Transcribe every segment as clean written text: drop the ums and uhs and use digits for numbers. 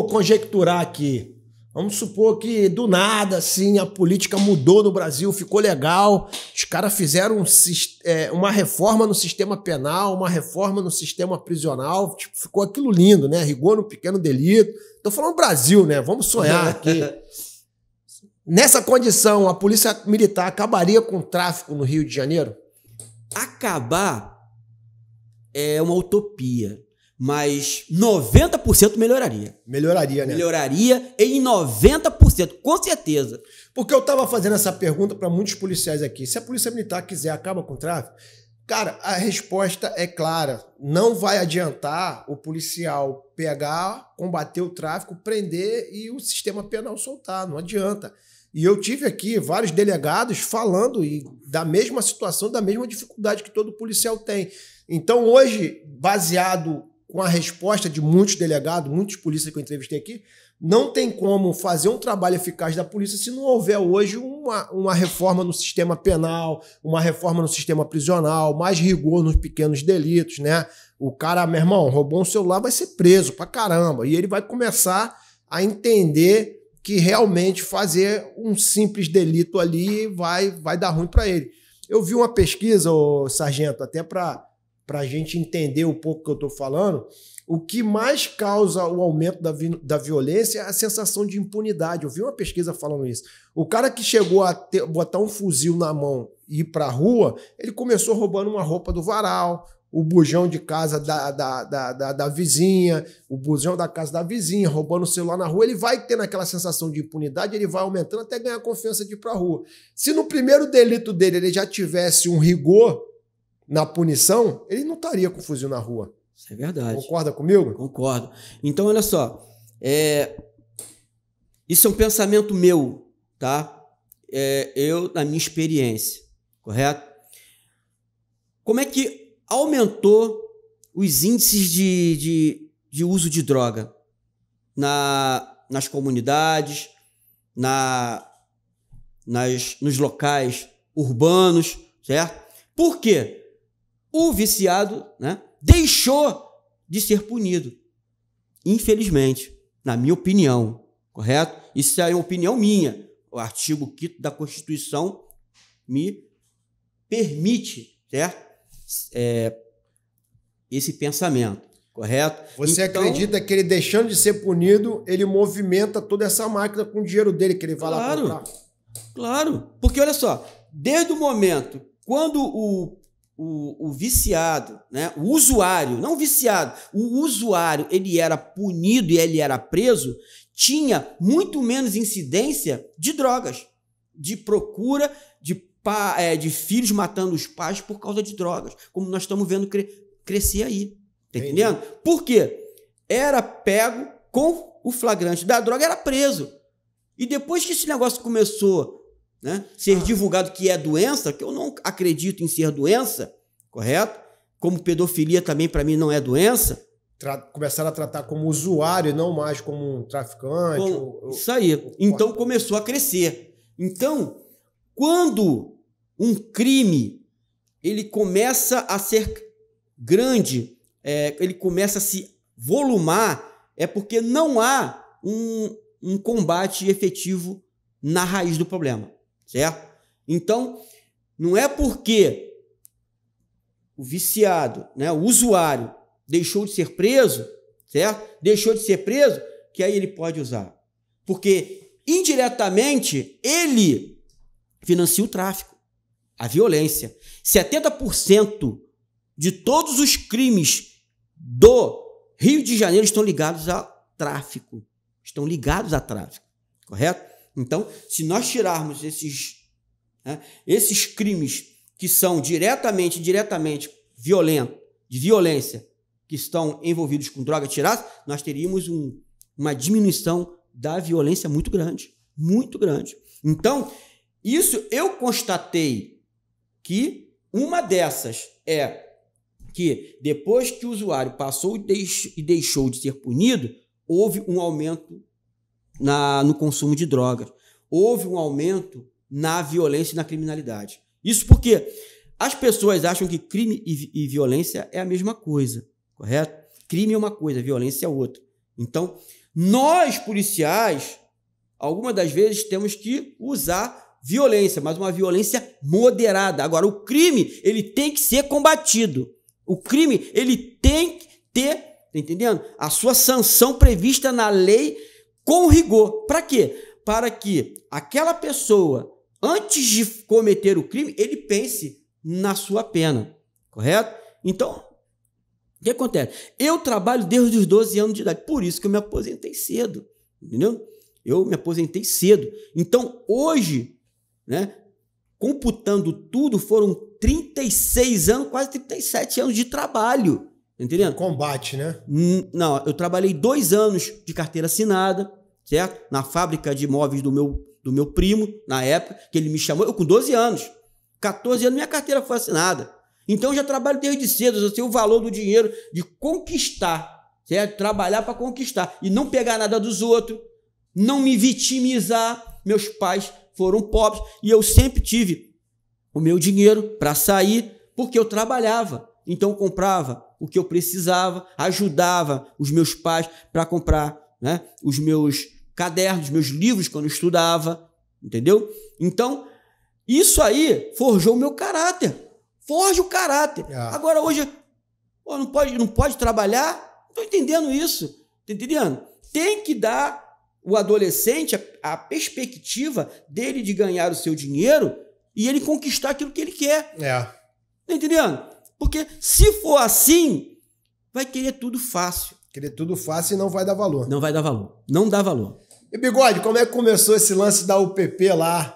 Vamos conjecturar aqui. Vamos supor que do nada, assim, a política mudou no Brasil, ficou legal, os caras fizeram uma reforma no sistema penal, uma reforma no sistema prisional, tipo, ficou aquilo lindo, né? Rigor no pequeno delito. Tô falando Brasil, né? Vamos sonhar aqui. Nessa condição, a polícia militar acabaria com o tráfico no Rio de Janeiro? Acabar é uma utopia, mas 90% melhoraria. Melhoraria, né? Melhoraria em 90%, com certeza. Porque eu tava fazendo essa pergunta para muitos policiais aqui. Se a polícia militar quiser, acaba com o tráfico? Cara, a resposta é clara. Não vai adiantar o policial pegar, combater o tráfico, prender e o sistema penal soltar. Não adianta. E eu tive aqui vários delegados falando da mesma situação, da mesma dificuldade que todo policial tem. Então, hoje, baseado com a resposta de muitos delegados, muitos polícias que eu entrevistei aqui, não tem como fazer um trabalho eficaz da polícia se não houver hoje uma reforma no sistema penal, uma reforma no sistema prisional, mais rigor nos pequenos delitos, né? O cara, meu irmão, roubou um celular, vai ser preso pra caramba. E ele vai começar a entender que realmente fazer um simples delito ali vai dar ruim para ele. Eu vi uma pesquisa, sargento, até para a gente entender um pouco o que eu estou falando, o que mais causa o aumento da violência é a sensação de impunidade. Eu vi uma pesquisa falando isso. O cara que chegou a botar um fuzil na mão e ir para a rua, ele começou roubando uma roupa do varal, o bujão de casa da vizinha, o bujão da casa da vizinha, roubando o celular na rua, ele vai tendo aquela sensação de impunidade, ele vai aumentando até ganhar confiança de ir para a rua. Se no primeiro delito dele ele já tivesse um rigor na punição, ele não estaria com fuzil na rua. Isso é verdade. Concorda comigo? Concordo. Então, olha só. Isso é um pensamento meu, tá? Eu, na minha experiência, correto? Como é que aumentou os índices de uso de droga nas comunidades, nos locais urbanos, certo? Por quê? O viciado, né, deixou de ser punido. Infelizmente, na minha opinião, correto? Isso é uma opinião minha. O artigo 5º da Constituição me permite, certo? Esse pensamento, correto? Você acredita que ele deixando de ser punido, ele movimenta toda essa máquina com o dinheiro dele que ele vai lá comprar? Claro, porque olha só, desde o momento quando o viciado, né, o usuário, não o viciado, o usuário, ele era punido e ele era preso, tinha muito menos incidência de drogas, de procura, de filhos matando os pais por causa de drogas, como nós estamos vendo crescer aí, tá entendendo? Por quê? Era pego com o flagrante da droga, era preso. E depois que esse negócio começou, né, ser divulgado que é doença, que eu não acredito em ser doença, correto? Como pedofilia também para mim não é doença. Começaram a tratar como usuário e não mais como um traficante. Isso aí. Então começou a crescer. Então, quando um crime ele começa a ser grande, ele começa a se volumar, é porque não há um combate efetivo na raiz do problema. Certo? Então, não é porque o viciado, né, o usuário, deixou de ser preso, certo? Deixou de ser preso, que aí ele pode usar. Porque, indiretamente, ele financia o tráfico, a violência. 70% de todos os crimes do Rio de Janeiro estão ligados a tráfico. Estão ligados a tráfico, correto? Então, se nós tirarmos esses crimes que são diretamente de violência, que estão envolvidos com droga, nós teríamos uma diminuição da violência muito grande. Muito grande. Então, isso eu constatei que uma dessas é que depois que o usuário passou e deixou de ser punido, houve um aumento no consumo de drogas. Houve um aumento na violência e na criminalidade. Isso porque as pessoas acham que crime e violência é a mesma coisa, correto? Crime é uma coisa, violência é outra. Então, Nós, policiais, algumas das vezes temos que usar violência, mas uma violência moderada. Agora, o crime, ele tem que ser combatido. O crime, ele tem que ter, tá entendendo? A sua sanção prevista na lei com rigor. Para quê? Para que aquela pessoa, antes de cometer o crime, ele pense na sua pena, correto? Então, o que acontece? Eu trabalho desde os 12 anos de idade, por isso que eu me aposentei cedo, entendeu? Eu me aposentei cedo. Então, hoje, né, computando tudo, foram 36 anos, quase 37 anos de trabalho, entendeu? Combate, né? Não, eu trabalhei 2 anos de carteira assinada, certo? Na fábrica de móveis do meu primo, na época, que ele me chamou, eu com 12 anos, 14 anos, minha carteira foi assinada. Então, eu já trabalho desde cedo, eu sei o valor do dinheiro, de conquistar, certo? Trabalhar para conquistar e não pegar nada dos outros, não me vitimizar. Meus pais foram pobres e eu sempre tive o meu dinheiro para sair porque eu trabalhava. Então, eu comprava o que eu precisava, ajudava os meus pais para comprar, né, os meus cadernos, meus livros quando eu estudava, entendeu? Então, isso aí forjou o meu caráter. Forja o caráter. Agora, hoje, pô, não pode trabalhar? Estou entendendo isso. Tá entendendo? Tem que dar o adolescente a perspectiva dele de ganhar o seu dinheiro e ele conquistar aquilo que ele quer. Tá entendendo? Porque se for assim, vai querer tudo fácil. Querer tudo fácil e não vai dar valor. Não vai dar valor. Não dá valor. E Bigode, como é que começou esse lance da UPP lá?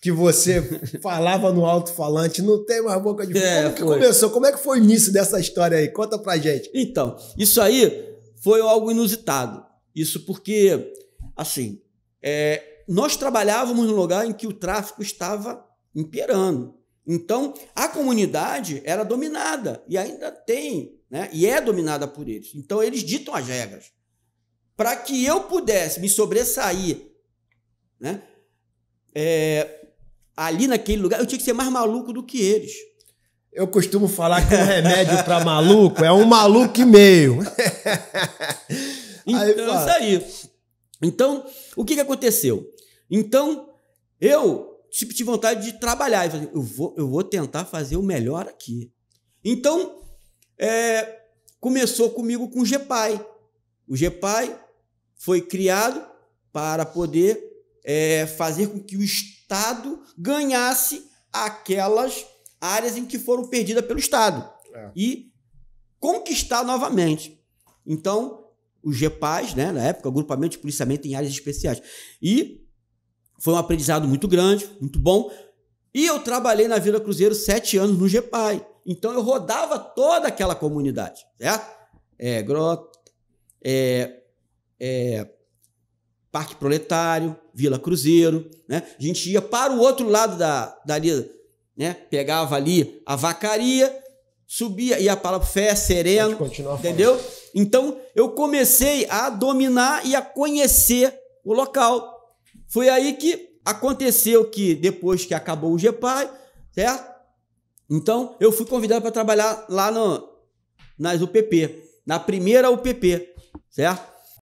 Que você falava no alto-falante, não tem mais boca de fogo. Como que começou? Como é que foi o início dessa história aí? Conta pra gente. Então, isso aí foi algo inusitado. Isso porque, assim, nós trabalhávamos num lugar em que o tráfico estava imperando. Então, a comunidade era dominada e ainda tem, né? E é dominada por eles. Então, eles ditam as regras. Para que eu pudesse me sobressair, né? Ali naquele lugar, eu tinha que ser mais maluco do que eles. Eu costumo falar que um remédio para maluco é um maluco e meio. Então, isso aí. Então, o que aconteceu? Então, eu tive vontade de trabalhar. Eu falei, eu vou tentar fazer o melhor aqui. Então, começou comigo com o GEPAI. O GEPAI foi criado para poder fazer com que o Estado ganhasse aquelas áreas em que foram perdidas pelo Estado e conquistar novamente. Então, os GEPAIs, né, na época, Agrupamento de Policiamento em Áreas Especiais. E foi um aprendizado muito grande, muito bom. E eu trabalhei na Vila Cruzeiro 7 anos no GEPAI. Então, eu rodava toda aquela comunidade, certo? Grota, Parque Proletário, Vila Cruzeiro, né? A gente ia para o outro lado dali, né? Pegava ali a Vacaria, subia, ia para Fé Sereno, entendeu? Então, eu comecei a dominar e a conhecer o local. Foi aí que aconteceu que, depois que acabou o GEPAI, certo? Então, eu fui convidado para trabalhar lá nas UPP, na primeira UPP, certo?